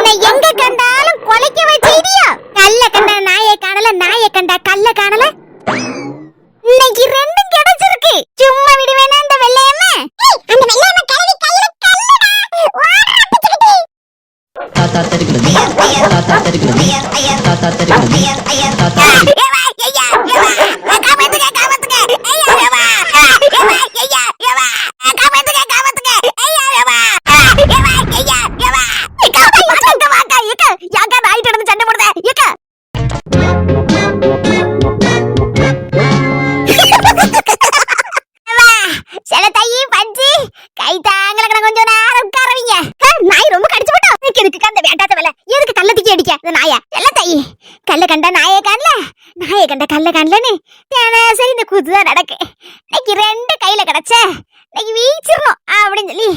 உன்னை எங்க கண்டாலும் கொலைக்க வச்சிடியா? கல்ல கண்டா நாயை காணல, நாயை கண்டா கல்ல காணல. இன்னைக்கு ரெண்டும் கிடைச்சிருக்கு. சும்மா விடுவேனா அந்த வெள்ளையம்மா? அந்த வெள்ளையம்மா கலவி கையில கல்லடா. ஓடுறா பிச்சுக்கிட்டு. தாத்தா தெரிகிறது, தாத்தா தெரிகிறது, தாத்தா தெரிகிறது, தாத்தா கல்ல கண்டா நாயை காணல, நாயை கண்ட கல்ல காணலன்னு சரி இந்த கூத்துதான் நடக்கு. இன்னைக்கு ரெண்டு கையில கிடைச்ச இன்னைக்கு வீச்சிடணும் அப்படின்னு சொல்லி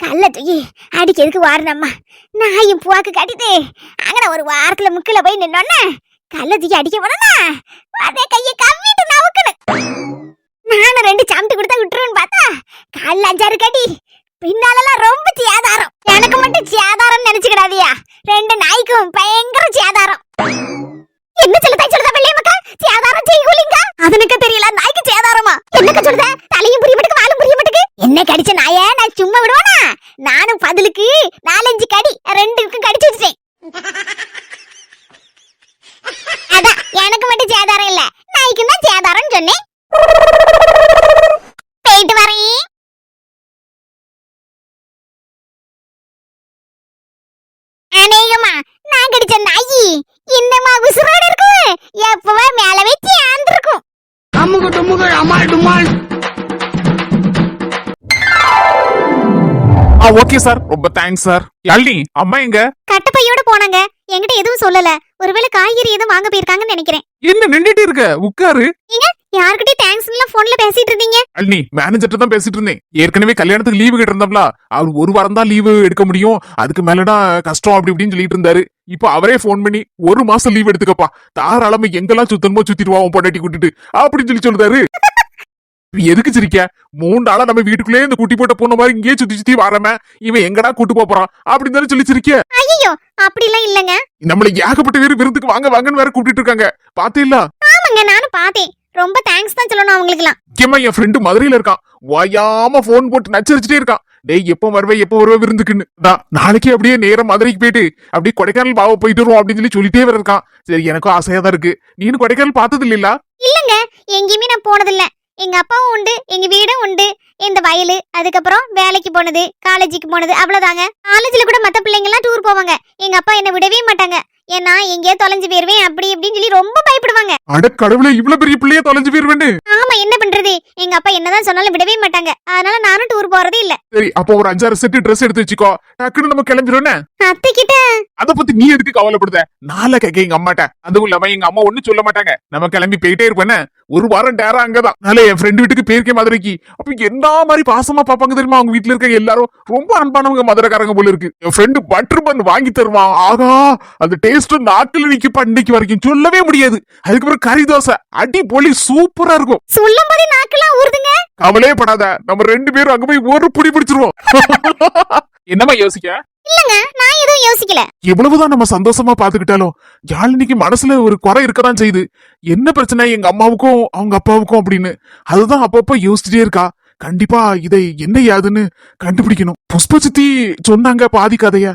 கல்ல தூக்கி அடிக்கிறதுக்கு வாரினம்மா. நாயும் பூவாக்கு கட்டிட்டு அங்கே ஒரு வாரத்துல முக்கில போய் நின்னோன்னா கல்ல தூக்கி அடிக்க போனா அதே கையை கவ்விட்டு நவுக்கணும். நானும் ரெண்டு சாமிட்டு கொடுத்தா விட்டுருவேன்னு பார்த்தா கல்ல 5-6 கடி. பின்னாலெல்லாம் ரொம்ப சேதாரம். எனக்கு மட்டும் சேதாரம் நினைச்சுக்கிடாதியா, ரெண்டு நாய்க்கும் பயங்கர சேதாரம். என்ன சொல்லுதா வெள்ளையம்மா? சேதாரம் செய்யுலிங்க. அதனுக்கு தெரியல, நாய்க்கு சேதாரமா? என்னக்க சொல்லுத? தலையும் புரிய மாட்டுக்கு, வாலும் புரிய மாட்டுக்கு. என்ன கடிச்ச நாய நான் சும்மா விடுவானா? நானும் பதிலுக்கு 4-5 கடி ரெண்டுக்கும் கடிச்சு வச்சுட்டேன். அதான் எனக்கு மட்டும் சேதாரம் இல்ல, நாய்க்கு தான் சேதாரம் சொன்னேன். போயிட்டு வரேன். அநேகமா நான் கடிச்ச நாயி இன்னமா உசுரோட இருக்கும், எப்பவா மேல வச்சு ஆந்திருக்கும். அம்முக டும்முக அமால் டுமால். ஓகே சார், ரொம்ப தேங்க்ஸ் சார். யாழினி அம்மா எங்க? கட்டப்பையோட போனாங்க, என்கிட்ட எதுவும் சொல்லல. ஒருவேளை காய்கறி எதுவும் வாங்க போயிருக்காங்கன்னு நினைக்கிறேன். என்ன நின்னுட்டு இருக்க? உட்காரு. யார்கிட்டயும் தேங்க்ஸ்ல போன்ல பேசிட்டு இருந்தீங்க? யாழினி மேனேஜர்ட்ட தான் பேசிட்டு இருந்தேன். ஏற்கனவே கல்யாணத்துக்கு லீவு கேட்டு இருந்தோம்ல, அவர் 1 வாரம் தான் லீவு எடுக்க முடியும், அதுக்கு மேலடா கஷ்டம் அப்படி இப்படின்னு சொல்லிட்டு இருந்தாரு. இப்போ அவரே போன் பண்ணி 1 மாசம் லீவ் எடுத்துக்கப்பா, தாராளமா எங்கெல்லாம் சுத்தணுமோ சுத்திடுவா உன் பொண்டாட்டி கூட்டிட்டு அப்படின்னு சொல்லுதாரு. எதுக்கு சிரிக்க? 3 நாளா நம்ம வீட்டுக்குள்ளே இந்த குட்டி போட்ட பொண்ணு மாதிரி இங்கேயே சுத்தி சுத்தி வராம இவன் எங்கடா கூட்டு போறான் அப்படின்னு சொல்லி சிரிக்க. ஐயோ அப்படிலாம் இல்லங்க. நம்மள ஏகப்பட்ட பேர் விருந்துக்கு வாங்க வாங்கன்னு வேற கூப்பிட்டு இருக்காங்க, பாத்தீங்களா? ஆமாங்க, நானும் பார்த்தேன். ரொம்ப தேங்க்ஸ் தான் சொல்லணும் அவங்களுக்குலாம். முக்கியமா என் ஃப்ரெண்டு மதுரையில இருக்கான், வாயாம போன் போட்டு நச்சரிச்சுட்டே இருக்கான். டேய் எப்போ வருவே விருந்துக்குன்னு. நாளைக்கு அப்படியே நேரம் மதுரைக்கு போயிட்டு அப்படியே கொடைக்கானல் பாவ போயிட்டு வருவோம் அப்படின்னு சொல்லிட்டே வர இருக்கான். சரி எனக்கும் ஆசையா தான் இருக்கு. நீனு கொடைக்கானல் பார்த்தது இல்லையா? இல்லங்க, எங்கேயுமே நான் போனதில்ல. எங்க அப்பாவும் உண்டு, எங்க வீடும் உண்டு, இந்த வயலு, அதுக்கப்புறம் வேலைக்கு போனது, காலேஜுக்கு போனது, அவ்வளவுதாங்க. காலேஜ்ல கூட மத்த பிள்ளைங்க எல்லாம் டூர் போவாங்க, எங்க அப்பா என்ன விடவே மாட்டாங்க. ஏன்னா எங்கேயோ தொலைஞ்சு போயிருவேன் அப்படி இப்படின்னு சொல்லி ரொம்ப பயப்படுவாங்க. அட கடவுளே, இவ்வளவு பெரிய பிள்ளைய தொலைஞ்சு போயிருவேன்னு? ஆமா, என்ன பண்றது, எங்க அப்பா என்னதான் சொன்னாலும் விடவே மாட்டாங்க. அதனால நானும் டூர் போறதே இல்ல. சரி அப்போ ஒரு 5-6 செட் ட்ரெஸ் எடுத்து வச்சுக்கோ, டக்குன்னு நம்ம கிளம்பிடுவோம். அத்தை கிட்ட அத பத்தி நீ எதுக்கு கவலைப்படுத? நாளை கேட்க எங்க அம்மாட்ட, அதுவும் இல்லாம எங்க அம்மா ஒண்ணும் சொல்ல மாட்டாங்க. நம்ம கிளம்பி போயிட்டே இருப்பேன்னு 1 வாரம் டேரா அங்கதான். அதனால என் ஃப்ரெண்டு வீட்டுக்கு பேருக்கே மதுரைக்கு. அப்ப என்ன மாதிரி பாசமா பாப்பாங்க தெரியுமா? அவங்க வீட்டுல இருக்க எல்லாரும் ரொம்ப அன்பானவங்க, மதுரைக்காரங்க போல இருக்கு. என் ஃப்ரெண்டு பட்டர் பன் வாங்கி தருவான். ஆகா, அந்த டேஸ்ட் நாக்குல நிக்க இன்னைக்கு வரைக்கும் சொல்லவே முடியாது. அதுக்கப்புறம் கறி தோசை அடி பொலி சூப்பரா இருக்கும். சொல்லும் போதே நாக்கெல்லாம் ஊறுதுங்க. கவலையே படாத, நம்ம 2 பேரும் அங்க போய் ஒரு புடி பிடிச்சிருவோம். என்னமா யோசிக்க? இல்லங்க, நான் எதுவும் யோசிக்கல. எவ்வளவுதான் நம்ம சந்தோஷமா பாத்துக்கிட்டாலும் யாழினிக்கு மனசுல ஒரு குறை இருக்கதான் செய்யுது. என்ன பிரச்சனை எங்க அம்மாவுக்கும் அவங்க அப்பாவுக்கும் அப்படின்னு அதுதான் அப்பப்ப யோசிச்சுட்டே இருக்கா. கண்டிப்பா இதை என்ன யாதுன்னு கண்டுபிடிக்கணும். புஷ்ப சித்தி சொன்னாங்க பாதி கதைய,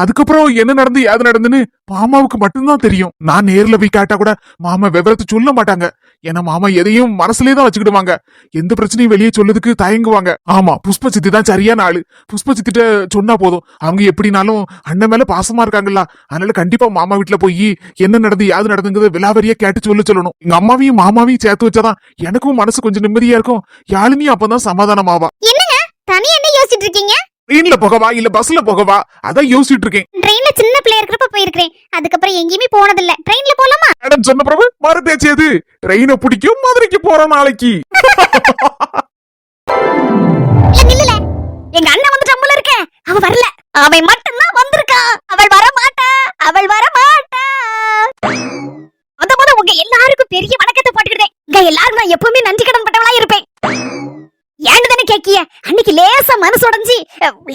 அதுக்கப்புறம் என்ன நடந்து யாது நடந்துன்னு மாமாவுக்கு மட்டும்தான் தெரியும். நான் நேர்ல போய் கேட்டா கூட மாமா விவரத்தை சொல்ல மாட்டாங்க. ஏன்னா மாமா எதையும் மனசுலயே தான் வச்சுக்கிடுவாங்க, எந்த பிரச்சனையும் வெளியே சொல்லதுக்கு தயங்குவாங்க. ஆமா, புஷ்ப சித்தி தான் சரியான ஆளு. புஷ்ப சித்திட்ட சொன்னா போதும், அவங்க எப்படினாலும் அண்ணன் மேல பாசமா இருக்காங்கல்ல, அதனால கண்டிப்பா மாமா வீட்டுல போய் என்ன நடந்து யாது நடந்துங்கிறத விலாவரியா கேட்டு சொல்லணும். எங்க அம்மாவையும் மாமாவையும் சேர்த்து வச்சாதான் எனக்கும் மனசு கொஞ்சம் நிம்மதியா இருக்கும். யாழினியும் அப்பதான் சமாதானமாவா. என்னங்க தனியா என்ன யோசிச்சுட்டு இருக்கீங்க? ட்ரெயின்ல போகவா இல்ல பஸ்ல போகவா, அதான் யோசிச்சுட்டு இருக்கேன். ட்ரெயின்ல சின்ன பிள்ளை இருக்கிறப்ப போயிருக்கேன், அதுக்கப்புறம் எங்கேயுமே போனதில்ல. ட்ரெயின்ல போலாமா? மேடம் சொன்ன பிறகு மறுதேச்சியது ட்ரெயினை பிடிக்கும், மதுரைக்கு போறோம் நாளைக்கு. எங்க அண்ணன் வந்துட்டு அம்மல இருக்க, அவ வரல, அவன் மட்டும்தான் வந்திருக்கான். அவள் வர மாட்டா, அவள் வர மாட்டா. உங்க எல்லாருக்கும் பெரிய வணக்கத்தை போட்டுக்கிட்டேன். இங்க எல்லாரும் நான் எப்பவுமே நன்றி கடன் பட்டவளா இருப்பேன். ஏன்னு தானே கேக்கிய? அன்னைக்கு லேசா மனசு உடைஞ்சி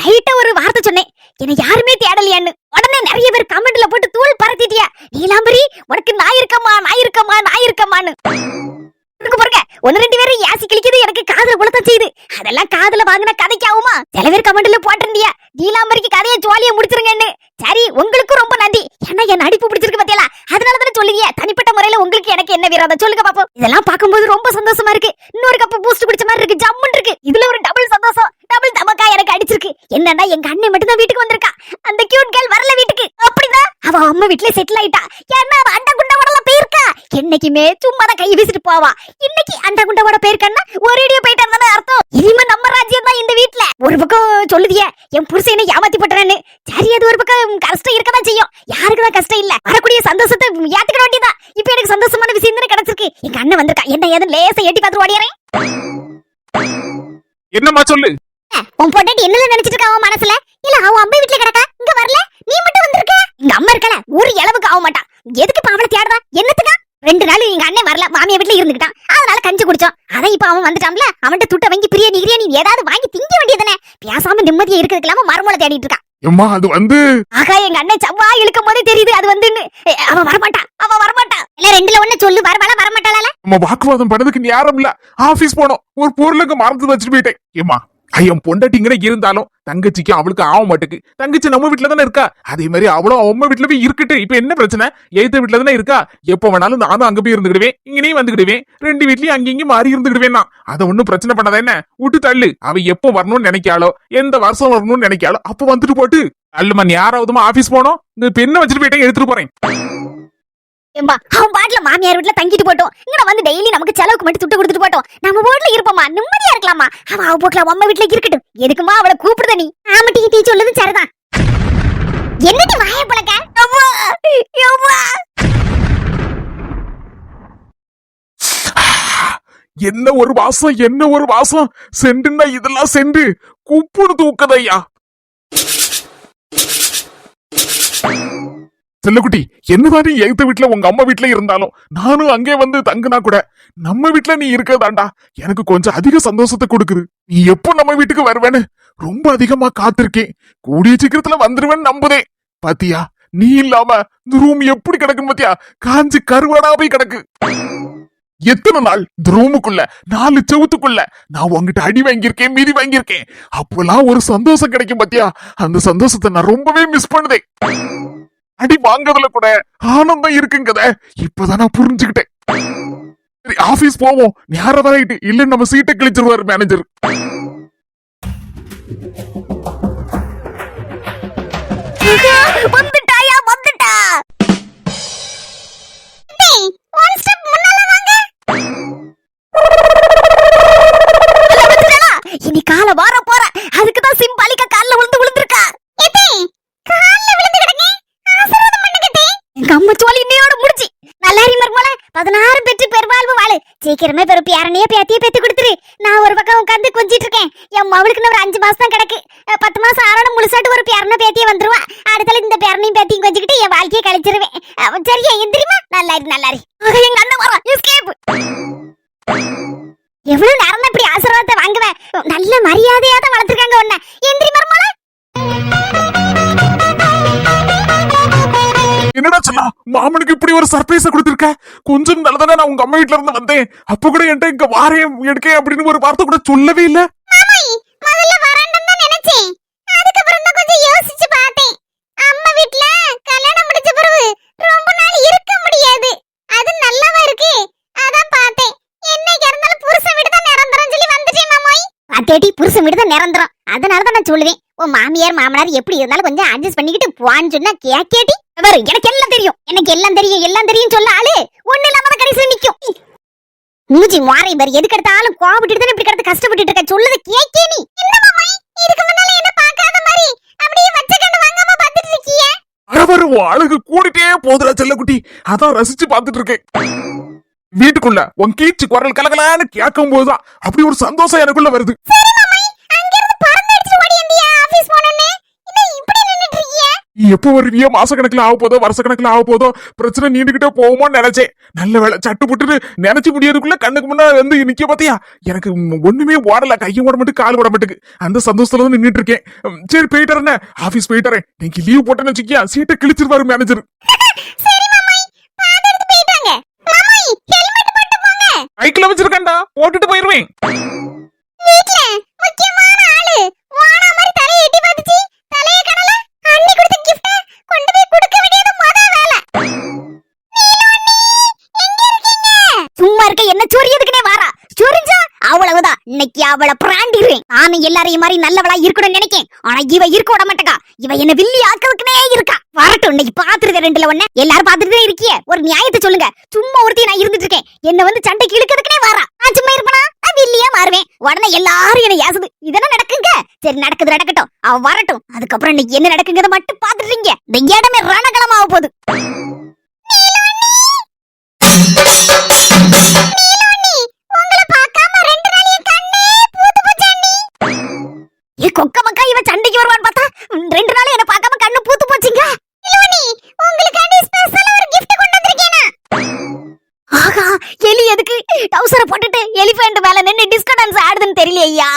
லைட்டா ஒரு வார்த்தை சொன்னேன், என்ன யாருமே தேடலையான்னு. உடனே நிறைய பேர் கமெண்ட்ல போட்டு தூள் பறத்திட்டியா. நீலாம்பரி உனக்கு நான் இருக்கமான்னு பாருங்க. ஒன்னு ரெண்டு பேரும் யாசி கிழிக்குது, எனக்கு காதுல குளத்த செய்யுது. அதெல்லாம் காதுல வாங்கின கதைக்கு ஆகுமா? சில பேர் கமெண்ட்ல போட்டிருந்தியா நீலாம்பரிக்கு கதையை ஜோலியா முடிச்சிருங்கன்னு. சரி, உங்களுக்கும் ரொம்ப நன்றி. ஏன்னா என் நடிப்பு பிடிச்சிருக்கு பத்தியலா, அதனாலதானே சொல்லுங்க. தனிப்பட்ட முறையில உங்களுக்கு எனக்கு என்ன விரோதம் சொல்லுங்க பாப்போம். இதெல்லாம் பார்க்கும்போது ரொம்ப சந்தோஷமா இருக்கு. இன்னொரு கப்பு பூஸ்ட் குடிச்ச மாதிரி இருக்கு, ஜம்முன்னு இருக்கு. இதுல ஒரு டபுள் சந்தோஷம், டபுள் தமக்கா எனக்கு அடிச்சிருக்கு. என்னன்னா எங்க அண்ணன் மட்டும் தான் வீட்டுக்கு வந்திருக்கா. அந்த கியூட் கேர்ள் வரல வீட்டுக்கு. அப்படிதான் அவ அம்மா வீட்டுல செட்டில் ஆயிட்டா. ஏன்னா அவ அண்டா குண்டா வடல போயிருக்கா. என்னைக்குமே சும்மா தான் கை வீசிட்டு போவா. இன்னைக்கு அண்டா குண்டா வட போயிருக்கன்னா ஒரேடியா போயிட்டான்னு அர்த்தம். இனிமே நம்ம ராஜ்யம் தான் இந்த வீட்டுல. ஒரு பக்கம் சொல்லுதிய என் புருஷனை ஏமாத்தி போட்டானு. சரி, அது ஒரு பக்கம் கஷ்டம் இருக்கதான் செய்யும். யாருக்குதான் கஷ்டம் இல்ல. வரக்கூடிய சந்தோஷத்தை ஏத்துக்க வேண்டியதா. இப்ப எனக்கு சந்தோஷமான விஷயம் தானே கிடைச்சிருக்கு. எங்க அண்ணன் வந்திருக்கா. என்ன ஏதுன்னு லேசா எட்டி பார்த்து ஓடியாரேன். என்னம்மா சொல்லு. உன் பொண்டாட்டி என்னல நினைச்சிட்டு இருக்கா அவன் மனசுல? இல்ல அவன் அம்மா வீட்டுல கிடக்கா, இங்க வரல, நீ மட்டும் வந்திருக்க. எங்க அம்மா இருக்கல, ஒரு அளவுக்கு ஆக மாட்டான். எதுக்கு இப்ப அவளை தேடுறா? என்னத்துக்கா? 2 நாள் எங்க அண்ணன் வரல, மாமியா வீட்டுல இருந்துக்கிட்டான். அதனால கஞ்சி குடிச்சோம். அதான் இப்ப அவன் வந்துட்டான்ல, அவன்கிட்ட துட்ட வாங்கி பிரியாணி ஏதாவது வாங்கி திங்க வேண்டியதானே. பேசாம நிம்மதியா இருக்கிறதுக்கலாம மரமூல தேடிட்டு இருக்கான். எம்மா அது வந்து ஆகா, எங்க அண்ணன் செவ்வா இழுக்கும் போதே தெரியுது அது வந்துன்னு. அவன் வரமாட்டா. இல்ல 2ல 1 சொல்லு, வரமாட்டாளா? நம்ம வாக்குவாதம் பண்ணதுக்கு நேரம் இல்ல. ஆபீஸ் போனோம், ஒரு பொருளுக்கு மறந்து வச்சுட்டு போயிட்டேன். ஏமா ஐயம் பொண்டாட்டிங்கிற இருந்தாலும் தங்கச்சிக்கு அவளுக்கு ஆக மாட்டுக்கு. தங்கச்சி நம்ம வீட்டுல தானே இருக்கா. அதே மாதிரி அவளும் அம்மா வீட்டுல போய் இருக்கட்டு. இப்ப என்ன பிரச்சனை? எய்த்த வீட்டுல தானே இருக்கா. எப்ப வேணாலும் நானும் அங்க போய் இருந்துக்கிடுவேன், இங்கேயும் வந்துக்கிடுவேன். 2 வீட்லயும் அங்கேயும் மாறி இருந்துக்கிடுவேன். அதை ஒண்ணும் பிரச்சனை பண்ணாத என்ன. விட்டு தள்ளு. அவ எப்ப வரணும்னு நினைக்காளோ, எந்த வருஷம் வரணும்னு நினைக்காளோ அப்ப வந்துட்டு போட்டு. அல்லமா யாராவதுமா ஆபீஸ் போனோம், இந்த பெண்ணை வச்சுட்டு போயிட்டேன், எடுத்துட்டு போறேன். அவன் பாட்டுல மாமியார் வீட்டுல தங்கிட்டு போட்டோம். இங்க வந்து டெய்லி நமக்கு செலவுக்கு மட்டும் துட்டு கொடுத்துட்டு போட்டோம். நம்ம வீட்டுல இருப்போமா, நிம்மதியா இருக்கலாமா. அவ போட்டுல அம்மா வீட்டுல இருக்கட்டும். எதுக்குமா அவளை கூப்பிடுத நீ? ஆமட்டி டீ சொல்லுது சரிதான். என்னடி வாய பழக்க? என்ன ஒரு வாசம் சென்றுன்னா இதெல்லாம் சென்று குப்புடு தூக்குதையா. செல்லக்குட்டி, என்னதான் நீ எய்த்த வீட்டுல உங்க அம்மா வீட்டுல இருந்தாலும் நானும் அங்கே வந்து தங்குனா கூட நம்ம வீட்டுல நீ இருக்கதாண்டா எனக்கு கொஞ்சம் அதிக சந்தோஷத்தை கொடுக்குது. நீ எப்போ நம்ம வீட்டுக்கு வருவேன்னு ரொம்ப அதிகமா காத்திருக்கேன். கூடிய சீக்கிரத்துல வந்துருவேன்னு நம்புதே. பாத்தியா, நீ இல்லாம இந்த ரூம் எப்படி கிடக்குன்னு பாத்தியா, காஞ்சி கருவாடா போய் கிடக்கு. எத்தனை நாள் இந்த ரூமுக்குள்ள 4 செவுத்துக்குள்ள நான் உங்ககிட்ட அடி வாங்கியிருக்கேன், மீதி வாங்கியிருக்கேன். அப்பெல்லாம் ஒரு சந்தோஷம் கிடைக்கும் பாத்தியா. அந்த சந்தோஷத்தை நான் ரொம்பவே மிஸ் பண்ணுதேன். அடி வாங்கறதுல கூட ஆனந்தம் இருக்குங்கத இப்பதான் நான் புரிஞ்சுக்கிட்டேன். சரி, ஆபீஸ் போவோம். நேரம் ஆயிட்டு. இல்ல நம்ம சீட்டை கிழிச்சிருவாரு மேனேஜர். வந்துட்டா. இனி கால வார போற, அதுக்குதான் சிம்பாலிக்கா கால்ல விழுந்திருக்கா. எங்க அம்மா சோழி இன்னையோட முடிச்சு. நல்லாரி மர்மோல 16 பெற்று பெருவாழ்வு வாழு. சீக்கிரமே பெரு பேரனையே பேத்தியே பெத்து கொடுத்துரு. நான் ஒரு பக்கம் உட்காந்து கொஞ்சிட்டு இருக்கேன். என் மவளுக்கு ஒரு 5 மாசம் தான் கிடக்கு. 10 மாசம் ஆனோட முழுசாட்டு ஒரு பேரனை பேத்தியே வந்துருவா. அடுத்தால இந்த பேரனையும் பேத்தியும் கொஞ்சிக்கிட்டு என் வாழ்க்கையை கழிச்சிருவேன். சரியா எந்திரிமா? நல்லாரி. எங்க அண்ணன் வர எஸ்கேப். எவ்வளவு நேரம் தான் இப்படி ஆசீர்வாதத்தை வாங்குவேன். நல்ல மரியாதையா தான் வளர்த்திருக்காங்க உன்னை. எந்திரி மர்மோல. என்னடா சொல்ல, மாமனுக்கு இப்படி ஒரு சர்ப்ரைஸ் கொடுத்திருக்க. கொஞ்சம் நல்லதானே நான் உங்க அம்மா வீட்டுல இருந்து வந்தேன். அப்ப கூட என்கிட்ட இங்க வாரேன் எடுக்க அப்படின்னு ஒரு வார்த்தை கூட சொல்லவே இல்ல. முதல்ல வரேன்னு தான் நினைச்சேன். அதுக்கப்புறம் தான் கொஞ்சம் யோசிச்சு பார்த்தேன். அம்மா வீட்ல கல்யாணம் முடிச்ச பிறகு ரொம்ப நாள் இருக்க முடியாது. அது நல்லாவா இருக்கு. அதான் பார்த்தேன். என்னைக்கு இருந்தாலும் புருஷன் வீடு தான் நிரந்தரம் சொல்லி வந்துட்டேன் மாமாய். பாத்தேடி, புருஷன் வீடு தான் நிரந்தரம். அதனால தான் நான் சொல்லுவேன். உன் மாமியார் மாமனார் எப்படி இருந்தாலும் கொஞ்சம் அட்ஜஸ்ட் பண்ணிக்கிட்டு போன்னு சொன்னா கேக்கேடி. எனக்கு எல்லாம் தெரியும் சொல்ல ஆளு ஒண்ணு இல்லாம தான் கடைசியில் நிக்கும். மூஞ்சி மாறி பாரு, எதுக்கு எடுத்தாலும் கோவப்பட்டுட்டு தான் இப்படி கிடந்து கஷ்டப்பட்டு இருக்க. சொல்லுது கேக்கே நீ. இதுக்கு முன்னால என்ன பார்க்காத மாதிரி அப்படியே வச்ச கண்ணு வாங்காம பார்த்துட்டு இருக்கிய. அரவரு அழகு கூடிட்டே போதுடா செல்லக்குட்டி. அதான் ரசிச்சு பார்த்துட்டு இருக்கேன். வீட்டுக்குள்ள உன் கீச்சு குரல் கலகலான்னு கேட்கும் போதுதான் அப்படி ஒரு சந்தோஷம் எனக்குள்ள வருது. எப்போ வருவியோ, மாச கணக்குல ஆக போதோ வருஷ கணக்குல ஆக போதோ, பிரச்சனை நீண்டுகிட்டே போகுமோன்னு நினைச்சேன். நல்ல வேலை சட்டு புட்டுன்னு நினைச்சு முடியறதுக்குள்ள கண்ணுக்கு முன்னா வந்து நிக்க பாத்தியா. எனக்கு ஒண்ணுமே ஓடல, கையும் ஓட மட்டும் கால் ஓட மட்டுக்கு. அந்த சந்தோஷத்துல தான் நின்னுட்டு இருக்கேன். சரி போயிட்டு ஆபீஸ் போயிட்டு நீங்க லீவ் போட்டேன்னு வச்சுக்கியா, சீட்டை கிழிச்சிருவாரு மேனேஜர். சரி மாமாய், பாத்து எடுத்து போயிட்டாங்க. மாமாய் ஹெல்மெட் போட்டு போங்க. பைக்ல வச்சிருக்கேன்டா, போட்டுட்டு போயிருவேன். வீட்ல முக்கியமான ஆளு வானா மாதிரி தலையை எட்டி பார்த்துச்சு, தலையை கடல அண்ணி கொடுத்த கிஃப்ட் கொண்டு போய் கொடுக்க வேண்டியது முத வேலை. சும்மா இருக்க என்ன சொரியதுக்குனே வாரா, சொரிஞ்சா அவ்வளவுதான். இன்னைக்கு அவளை பிராண்டிடுவேன். நானும் எல்லாரையும் மாதிரி நல்லவளா இருக்கணும்னு நினைக்கேன், ஆனா இவ இருக்க விட மாட்டேக்கா. இவ என்ன வில்லி ஆக்கிறதுக்குனே இருக்கா. வரட்டும், இன்னைக்கு பாத்துருக்க ரெண்டுல ஒண்ணு. எல்லாரும் பாத்துட்டு இருக்கிய, ஒரு நியாயத்தை சொல்லுங்க. சும்மா ஒருத்தி நான் இருந்துட்டு இருக்கேன், என்ன வந்து சண்டைக்கு இழுக்கிறதுக்குனே வாரா. நான் சும்மா இருப்பனா, வில்லியா மாறுவேன். உடனே எல்லாரும் என்ன ஏசுது. இதெல்லாம் நடக்குங்க. சரி நடக்குது, நடக்கட்டும், அவ வரட்டும். அதுக்கப்புறம் இன்னைக்கு என்ன நடக்குங்கிறத மட்டும் பாத்துட்டீங்க. இந்த இடமே ரணகளமா ஆக போகுது. உங்களை பார்க்காம 2 நாள் என் கண்ணே பூத்து போச்சு அண்ணி. ஏ கொக்க மக்கா, இவ சண்டைக்கு வருவான்னு பார்த்தா 2 நாள் என்ன பார்க்காம கண்ணு பூத்து போச்சுங்க. இளவணி, உங்களுக்காண்டி ஸ்பெஷலா ஒரு gift கொண்டு வந்திருக்கேனா. ஆகா, எலி எதுக்கு டவுசரை போட்டுட்டு எலிஃபண்ட் மேல நின்னு டிஸ்கோ டான்ஸ் ஆடுதுன்னு தெரியலையா.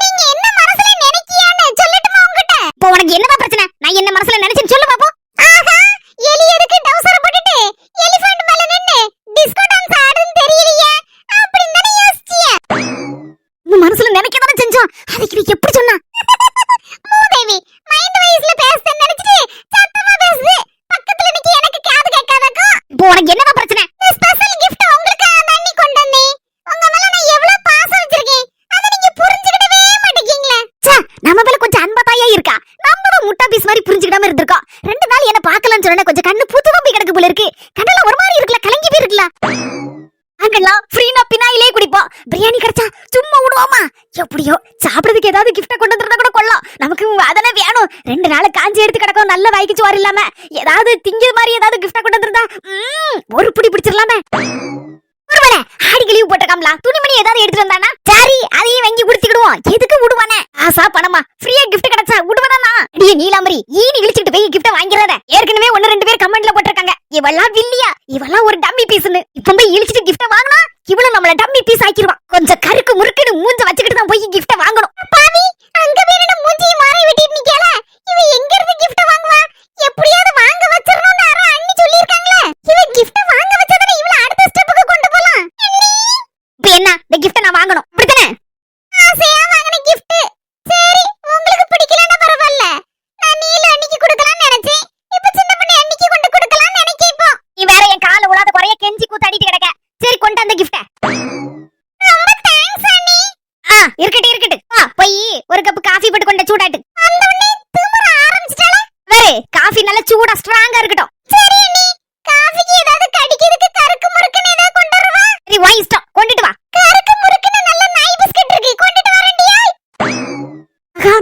நீங்க என்ன மனசுல நினைக்கியான்னு சொல்லட்டுமா உங்ககிட்ட? இப்போ உனக்கு என்னதான் பிரச்சனை? நான் என்ன மனசுல நினைச்சேன்னு சொல்லு பாப்போம். ஆகா, எலி எதுக்கு டவுசரை போட்டுட்டு எலிஃபண்ட் மேல நின்னு டிஸ்கோ டான்ஸ் ஆடுதுன்னு தெரியலையா அப்படின்னு தானே யோசிச்சிய. இந்த மனசுல நினைக்கதானே செஞ்சோம். அதுக்கு நீ எப்படி சொன்னா? மூதேவி, மைண்ட் வைஸ்ல பேசுறேன்னு நினைச்சிட்டு சத்தமா பேசுது. பக்கத்துல நிக்க எனக்கு காது கேட்காதக்கா. இப்போ உனக்கு என்னதான் பிரச்சனை? ஸ்பெஷல் gift உங்களுக்கு அண்ணி கொண்டு வந்தேன். உங்க மேல நான் எவ்வளவு பாசம் வச்சிருக்கேன், அத நீங்க புரிஞ்சுக்கிடவே மாட்டீங்களே. ச்சே, நம்ம மேல கொஞ்சம் அன்பா தாயா இருக்கா. நம்ம முட்டா பீஸ் மாதிரி புரிஞ்சுக்கிடாம இருந்திருக்கோம். 2 நாள் என்ன பார்க்கலன்னு சொன்னா கொஞ்சம் கண்ணு பூத்துதான் போய் கிடக்கு போல இருக்கு. கண்ணெல்லாம் ஒரு மாதிரி இருக்குல்ல, கலங்கி போய் இருக்குல்ல. அங்கெல்லாம் ஃப்ரீனா பினாயிலே குடிப்போம். பிரியாணி கிடைச்சா சும்மா விடுவோமா? எப்படியோ சாப்பிடுறதுக்கு ஏதாவது கிஃப்ட கொண்டு வந்திருந்தா கூட கொள்ளலாம். நமக்கு அதெல்லாம் வேணும். 2 நாள் காஞ்சி எடுத்து கிடக்கும், நல்ல வாய்க்கு சோறு இல்லாம ஏதாவது திங்கிற மாதிரி ஏதாவது கிஃப்ட கொண்டு வந்திருந்தா ஒரு புடி பிடிச்சிடலாமே. ஒருவேளை ஆடிக்கு லீவ் போட்டிருக்காம்ல, துணிமணி ஏதாவது எடுத்துட்டு வந்தானா சரி, அதையும் வாங்கி குடுத்துக்கிடுவோம். எதுக்கு விடுவானே? ஆசா பணமா ஃப்ரீயா கிஃப்ட் கிடைச்சா விடுவானா? அடியே நீலாம்பரி, ஈனி இழிச்சிட்டு போய் கிஃப்ட வாங்கிறத. ஏற்கனவே 1-2 பேர் கமெண்ட்ல போட்டிருக்காங்க, இவெல்லாம் வில்லியா, இவெல்லாம் ஒரு டம்மி பீஸ்னு. இப்ப போய் இழிச்சிட்டு கிஃப்ட வாங்கினா இவளும் நம்மள டம்மி பீஸ் ஆக்கிடுவான். கொஞ்சம் கருக்கு முறுக்குன்னு மூஞ்ச வச்சுக்கிட்டு தான் போய் கிஃப்ட வாங்கணும். பாவி, அங்க வேற மூஞ்சியை மாறி விட்டிட்டு நிக்கல. இவ எங்க இருந்து கிஃப்ட வாங்குவா? எப்படியாவது வாங்க வச்சிரணும்னு அண்ணி சொல்லிருக்காங்களே. இவ கிஃப்ட வாங்க வச்சதானே இவள அடுத்த ஸ்டெப்புக்கு கொண்டு போலாம். இப்போ என்ன, இந்த கிஃப்ட நான் வாங்கணும் அப்படிதானே? ஆசையா வாங்கின கிஃப்ட். சரி, உங்களுக்கு பிடிக்கலன்னா பரவாயில்ல, நான் நீல அன்னிக்கு கொடுக்கலாம்னு நினைச்சேன். இப்ப சின்ன பண்ணி அன்னிக்கு கொண்டு கொடுக்கலாம்னு நினைக்கேன். இப்போ நீ வேற என் கால உலாத குறைய கெஞ்சி கூத்தாடிட்டு கிடக்க. சரி, கொண்டு அந்த கிஃப்ட. ரொம்ப தேங்க்ஸ் அண்ணி. இருக்கட்டும் இருக்கட்டும். போய் ஒரு கப் காஃபி போட்டு கொண்ட சூடாட்டு. அந்த உடனே திமிர ஆரம்பிச்சிட்டாளே. வேற காஃபி நல்ல சூடா ஸ்ட்ராங்கா இருக்கட்டும். சரி அண்ணி, காஃபிக்கு ஏதாவது கடிக்கிறதுக்கு கருக்கு முறுக்குன்னு ஏதாவது கொண்டு வரவா? சரி, வா இஷ்டம், கொண்டுட்டு வா. கருக்கு முறுக்குன்னு நல்ல நாய் பிஸ்கட் இருக்கு, கொண்டுட்டு வரேன்டியா.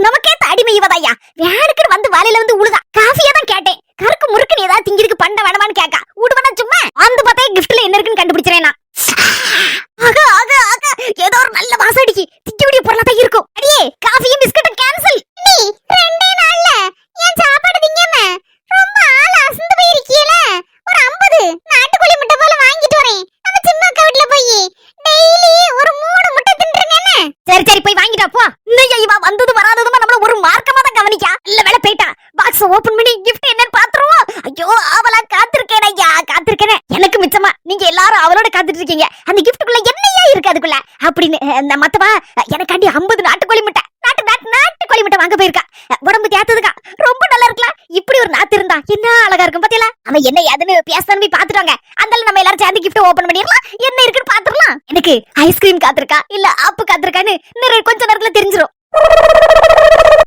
நமக்கே அடிமை இவதாயா, வேணுக்குன்னு வந்து வலையில வந்து உழுதா. காஃபியா தான் கேட்டேன், கருக்கு முறுக்குன்னு ஏதாவது திங்கிறதுக்கு பண்ண வேணாமான்னு கேட்கா. உடுவனா சும்மா வந்து பார்த்தா கிஃப்ட்ல என்ன இருக்குன்னு கண்டுபிடிச்சிரேன் நான். ஏதோ ஒரு நல்ல வாசம் அடிக்கி, திக்கக்கூடிய பொருளா தான் இருக்கும். அடியே, காஃபியும் பிஸ்கட்டும் கேன்சல். நீ 2 நாள்ல ஏன் சாப்பாடு திங்காம ரொம்ப ஆள அசந்து போயிருக்கீல. ஒரு 50 நாட்டுக்கோழி முட்டை போல வாங்கிட்டு வரேன். நம்ம சின்ன அக்கா வீட்ல போய் டெய்லி ஒரு 3 முட்டை தின்றேன்னு. சரி சரி, போய் வாங்கிட்டு போ. இன்னைக்கு இவ வந்தது வராததுமா நம்மள ஒரு மார்க்கமா தான் கவனிக்கா. இல்ல வேலை போயிட்டா. பாக்ஸ் ஓபன் பண்ணி கிஃப்ட் என்னன்னு பாத்துருவோம். ஐயோ, அவளா காத்திருக்கேன் ஐயா, காத்திருக்கேன். எனக்கு மிச்சமா நீங்க எல்லாரும் அவளோட காத்துட்டு இருக்கீங்க. அந்த கிஃப்ட்டுக்குள்ள என்னையா இருக்கு அதுக்குள்ள அப்படின்னு. மத்தவா எனக்காண்டி 50 நாட்டுக்கோழி முட்டை நாட்டுக்கோழி முட்டை வாங்க போயிருக்கா. உடம்பு தேத்ததுக்கா. ரொம்ப நல்லா இருக்குல்ல. இப்படி ஒரு நாத்து இருந்தா என்ன அழகா இருக்கும் பாத்தீங்களா? அவன் என்ன ஏதுன்னு பேசணும் போய் பாத்துட்டாங்க. அதனால நம்ம எல்லாரும் சேர்ந்து கிஃப்ட் ஓபன் பண்ணிடலாம், என்ன இருக்குன்னு பாத்துடலாம். எனக்கு ஐஸ்கிரீம் காத்திருக்கா இல்ல ஆப்பு காத்திருக்கான்னு இன்னும் கொஞ்ச நேரத்துல தெரிஞ்சிரும்.